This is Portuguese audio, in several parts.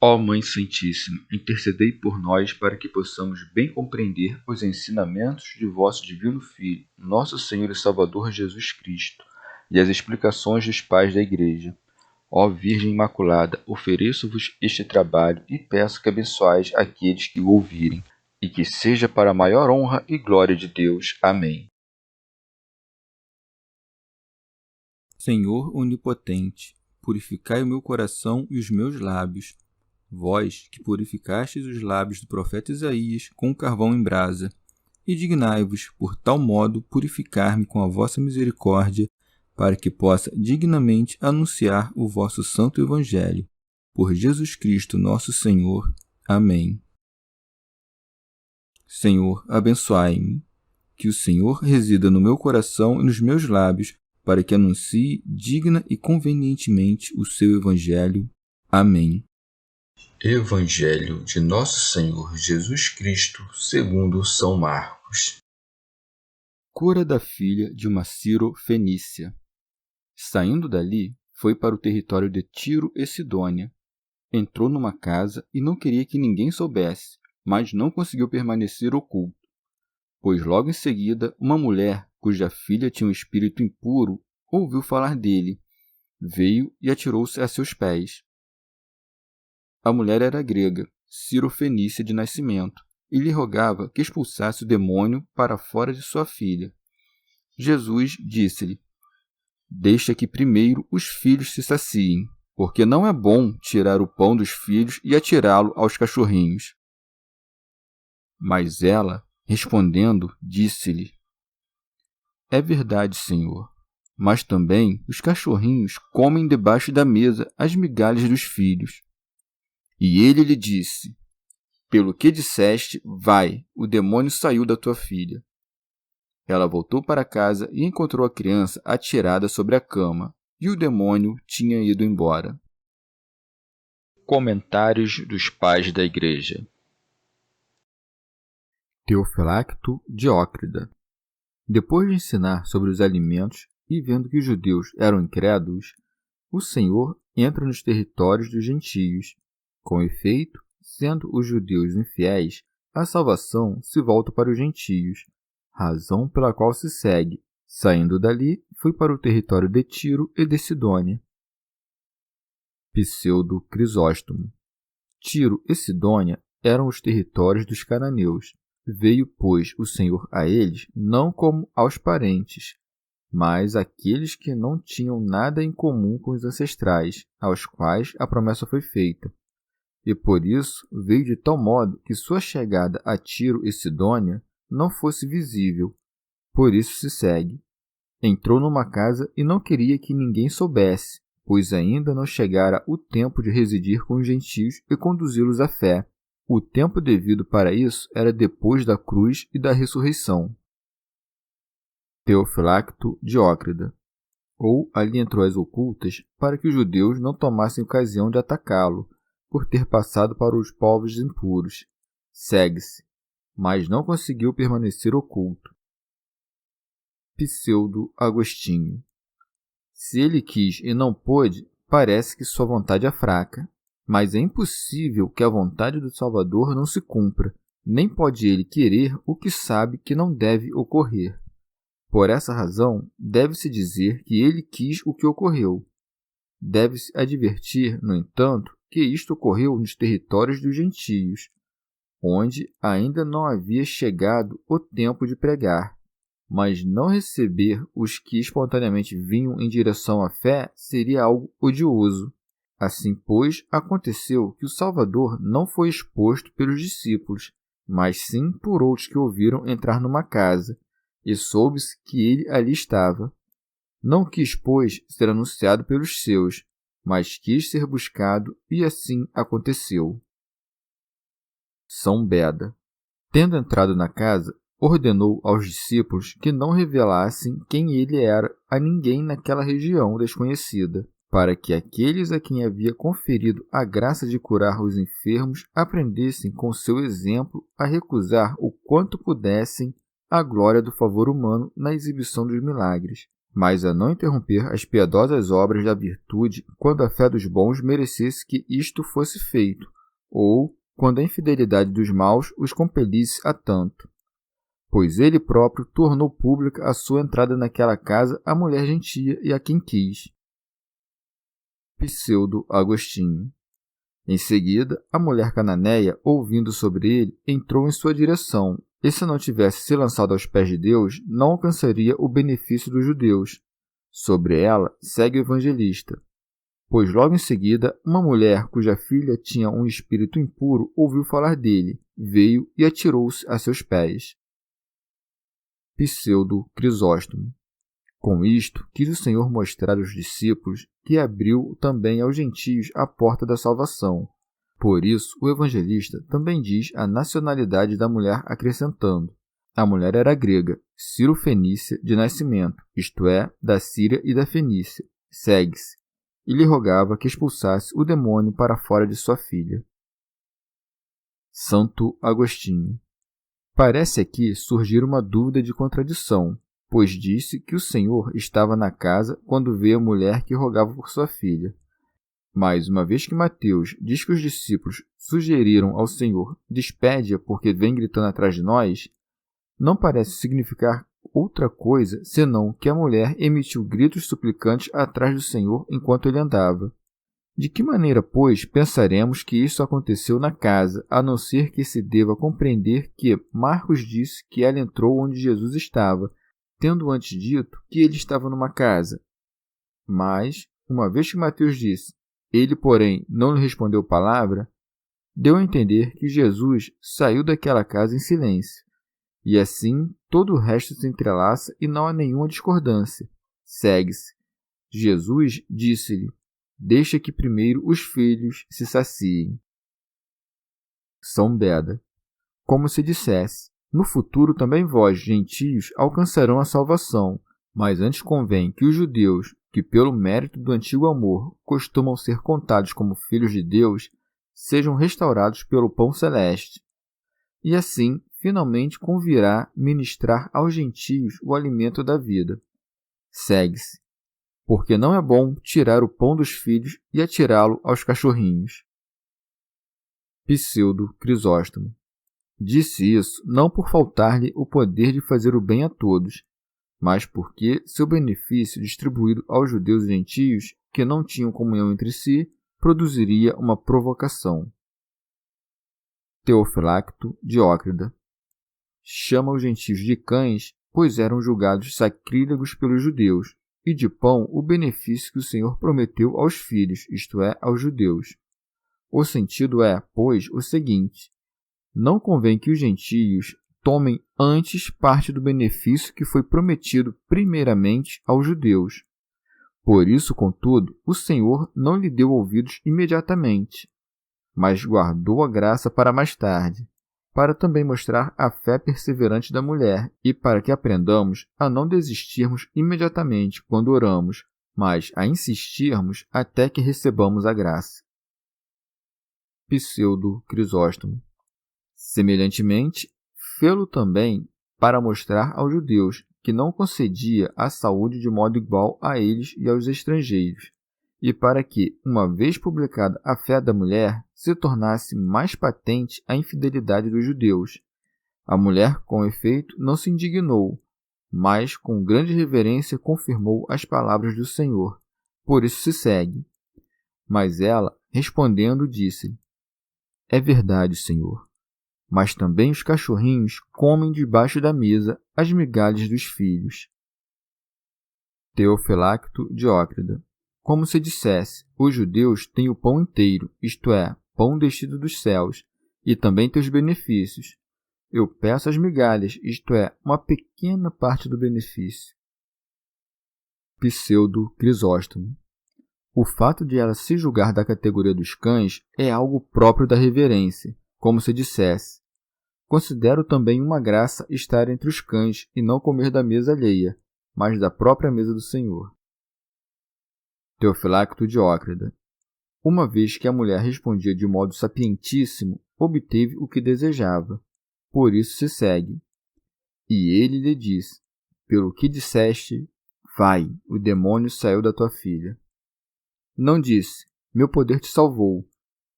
Ó Mãe Santíssima, intercedei por nós para que possamos bem compreender os ensinamentos de vosso Divino Filho, nosso Senhor e Salvador Jesus Cristo, e as explicações dos pais da Igreja. Ó Virgem Imaculada, ofereço-vos este trabalho e peço que abençoais aqueles que o ouvirem, e que seja para a maior honra e glória de Deus. Amém. Senhor onipotente, purificai o meu coração e os meus lábios. Vós, que purificastes os lábios do profeta Isaías com carvão em brasa, e dignai-vos, por tal modo, purificar-me com a vossa misericórdia, para que possa dignamente anunciar o vosso santo Evangelho. Por Jesus Cristo nosso Senhor. Amém. Senhor, abençoai-me. Que o Senhor resida no meu coração e nos meus lábios, para que anuncie digna e convenientemente o seu Evangelho. Amém. Evangelho de Nosso Senhor Jesus Cristo, segundo São Marcos. Cura da filha de uma Ciro-fenícia. Saindo dali, foi para o território de Tiro e Sidônia. Entrou numa casa e não queria que ninguém soubesse, mas não conseguiu permanecer oculto. Pois logo em seguida, uma mulher, cuja filha tinha um espírito impuro, ouviu falar dele. Veio e atirou-se a seus pés. A mulher era grega, Ciro-fenícia de nascimento, e lhe rogava que expulsasse o demônio para fora de sua filha. Jesus disse-lhe: Deixa que primeiro os filhos se saciem, porque não é bom tirar o pão dos filhos e atirá-lo aos cachorrinhos. Mas ela, respondendo, disse-lhe: É verdade, Senhor, mas também os cachorrinhos comem debaixo da mesa as migalhas dos filhos. E ele lhe disse: Pelo que disseste, vai, o demônio saiu da tua filha. Ela voltou para casa e encontrou a criança atirada sobre a cama, e o demônio tinha ido embora. Comentários dos Pais da Igreja. Teofilacto Diócrida. Depois de ensinar sobre os alimentos e vendo que os judeus eram incrédulos, o Senhor entra nos territórios dos gentios. Com efeito, sendo os judeus infiéis, a salvação se volta para os gentios, razão pela qual se segue. Saindo dali, foi para o território de Tiro e de Sidônia. Pseudo Crisóstomo. Tiro e Sidônia eram os territórios dos cananeus. Veio, pois, o Senhor a eles não como aos parentes, mas àqueles que não tinham nada em comum com os ancestrais, aos quais a promessa foi feita. E por isso veio de tal modo que sua chegada a Tiro e Sidônia não fosse visível. Por isso se segue. Entrou numa casa e não queria que ninguém soubesse, pois ainda não chegara o tempo de residir com os gentios e conduzi-los à fé. O tempo devido para isso era depois da cruz e da ressurreição. Teofilacto Diócrida. Ou ali entrou às ocultas para que os judeus não tomassem ocasião de atacá-lo, por ter passado para os povos impuros. Segue-se, mas não conseguiu permanecer oculto. Pseudo Agostinho. Se ele quis e não pôde, parece que sua vontade é fraca, mas é impossível que a vontade do Salvador não se cumpra, nem pode ele querer o que sabe que não deve ocorrer. Por essa razão, deve-se dizer que ele quis o que ocorreu. Deve-se advertir, no entanto, que isto ocorreu nos territórios dos gentios, onde ainda não havia chegado o tempo de pregar. Mas não receber os que espontaneamente vinham em direção à fé seria algo odioso. Assim, pois, aconteceu que o Salvador não foi exposto pelos discípulos, mas sim por outros que ouviram entrar numa casa, e soube-se que ele ali estava. Não quis, pois, ser anunciado pelos seus, mas quis ser buscado, e assim aconteceu. São Beda. Tendo entrado na casa, ordenou aos discípulos que não revelassem quem ele era a ninguém naquela região desconhecida, para que aqueles a quem havia conferido a graça de curar os enfermos aprendessem com seu exemplo a recusar o quanto pudessem a glória do favor humano na exibição dos milagres. mas a não interromper as piedosas obras da virtude quando a fé dos bons merecesse que isto fosse feito, ou quando a infidelidade dos maus os compelisse a tanto. Pois ele próprio tornou pública a sua entrada naquela casa à mulher gentia e a quem quis. Pseudo-Agostinho. Em seguida, a mulher cananeia, ouvindo sobre ele, entrou em sua direção, e se não tivesse se lançado aos pés de Deus, não alcançaria o benefício dos judeus. Sobre ela, segue o evangelista. Pois logo em seguida, uma mulher cuja filha tinha um espírito impuro ouviu falar dele, veio e atirou-se a seus pés. Pseudo-Crisóstomo. Com isto, quis o Senhor mostrar aos discípulos que abriu também aos gentios a porta da salvação. Por isso, o evangelista também diz a nacionalidade da mulher, acrescentando: a mulher era grega, Ciro-fenícia de nascimento, isto é, da Síria e da Fenícia. Segue-se. E lhe rogava que expulsasse o demônio para fora de sua filha. Santo Agostinho. Parece aqui surgir uma dúvida de contradição, pois disse que o Senhor estava na casa quando veio a mulher que rogava por sua filha. Mas, uma vez que Mateus diz que os discípulos sugeriram ao Senhor: despede-a porque vem gritando atrás de nós, não parece significar outra coisa senão que a mulher emitiu gritos suplicantes atrás do Senhor enquanto ele andava. De que maneira, pois, pensaremos que isso aconteceu na casa, a não ser que se deva compreender que Marcos disse que ela entrou onde Jesus estava, tendo antes dito que ele estava numa casa? Mas, uma vez que Mateus disse: ele, porém, não lhe respondeu palavra, deu a entender que Jesus saiu daquela casa em silêncio. E assim, todo o resto se entrelaça e não há nenhuma discordância. Segue-se. Jesus disse-lhe: deixa que primeiro os filhos se saciem. São Beda. Como se dissesse: no futuro também vós, gentios, alcançarão a salvação, mas antes convém que os judeus, que pelo mérito do antigo amor costumam ser contados como filhos de Deus, sejam restaurados pelo pão celeste. E assim, finalmente convirá ministrar aos gentios o alimento da vida. Segue-se. Porque não é bom tirar o pão dos filhos e atirá-lo aos cachorrinhos. Pseudo-Crisóstomo. Disse isso não por faltar-lhe o poder de fazer o bem a todos, mas porque seu benefício distribuído aos judeus e gentios, que não tinham comunhão entre si, produziria uma provocação. Teofilacto Diócrida. Chama os gentios de cães, pois eram julgados sacrílegos pelos judeus, e de pão o benefício que o Senhor prometeu aos filhos, isto é, aos judeus. O sentido é, pois, o seguinte: não convém que os gentios tomem antes parte do benefício que foi prometido primeiramente aos judeus. Por isso, contudo, o Senhor não lhe deu ouvidos imediatamente, mas guardou a graça para mais tarde, para também mostrar a fé perseverante da mulher e para que aprendamos a não desistirmos imediatamente quando oramos, mas a insistirmos até que recebamos a graça. Pseudo-Crisóstomo. Semelhantemente, fê-lo também para mostrar aos judeus que não concedia a saúde de modo igual a eles e aos estrangeiros, e para que, uma vez publicada a fé da mulher, se tornasse mais patente a infidelidade dos judeus. A mulher, com efeito, não se indignou, mas com grande reverência confirmou as palavras do Senhor. Por isso se segue. Mas ela, respondendo, disse-lhe: é verdade, Senhor. Mas também os cachorrinhos comem debaixo da mesa as migalhas dos filhos. Teofilacto Diócrida. Como se dissesse: os judeus têm o pão inteiro, isto é, pão descido dos céus, e também teus benefícios. Eu peço as migalhas, isto é, uma pequena parte do benefício. Pseudo-Crisóstomo. O fato de ela se julgar da categoria dos cães é algo próprio da reverência, como se dissesse: considero também uma graça estar entre os cães e não comer da mesa alheia, mas da própria mesa do Senhor. Teofilacto Diócrida. Uma vez que a mulher respondia de modo sapientíssimo, obteve o que desejava. Por isso se segue. E ele lhe disse: pelo que disseste, vai, o demônio saiu da tua filha. Não disse, meu poder te salvou,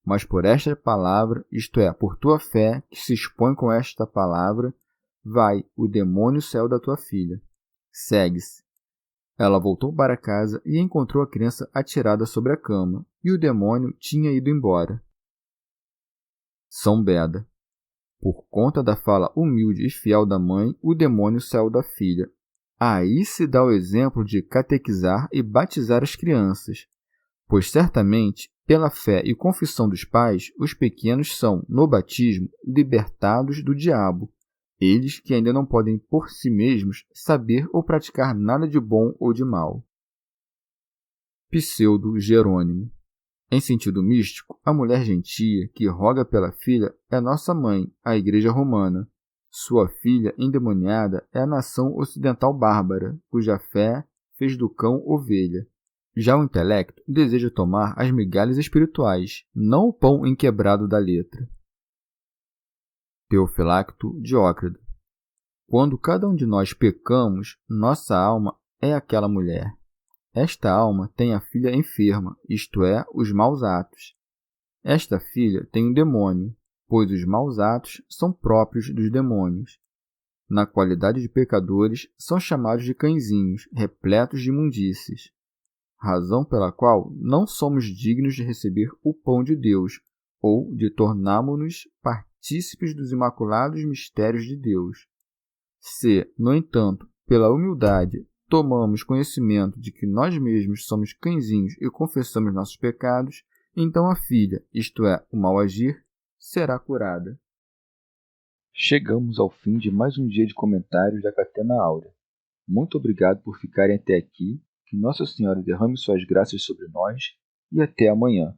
mas por esta palavra, isto é, por tua fé, que se expõe com esta palavra, vai, o demônio saiu da tua filha. Segue-se. Ela voltou para casa e encontrou a criança atirada sobre a cama, e o demônio tinha ido embora. São Beda. Por conta da fala humilde e fiel da mãe, o demônio saiu da filha. Aí se dá o exemplo de catequizar e batizar as crianças, pois certamente, pela fé e confissão dos pais, os pequenos são, no batismo, libertados do diabo, eles que ainda não podem por si mesmos saber ou praticar nada de bom ou de mal. Pseudo-Jerônimo. Em sentido místico, a mulher gentia que roga pela filha é nossa mãe, a Igreja Romana. Sua filha endemoniada é a nação ocidental bárbara, cuja fé fez do cão ovelha. Já o intelecto deseja tomar as migalhas espirituais, não o pão inquebrado da letra. Teofilacto Diócrido. Quando cada um de nós pecamos, nossa alma é aquela mulher. Esta alma tem a filha enferma, isto é, os maus atos. Esta filha tem um demônio, pois os maus atos são próprios dos demônios. Na qualidade de pecadores, são chamados de cãezinhos, repletos de imundícies, razão pela qual não somos dignos de receber o pão de Deus, ou de tornarmos-nos partícipes dos imaculados mistérios de Deus. Se, no entanto, pela humildade, tomamos conhecimento de que nós mesmos somos cãezinhos e confessamos nossos pecados, então a filha, isto é, o mal agir, será curada. Chegamos ao fim de mais um dia de comentários da Catena Áurea. Muito obrigado por ficarem até aqui, que Nossa Senhora derrame suas graças sobre nós e até amanhã.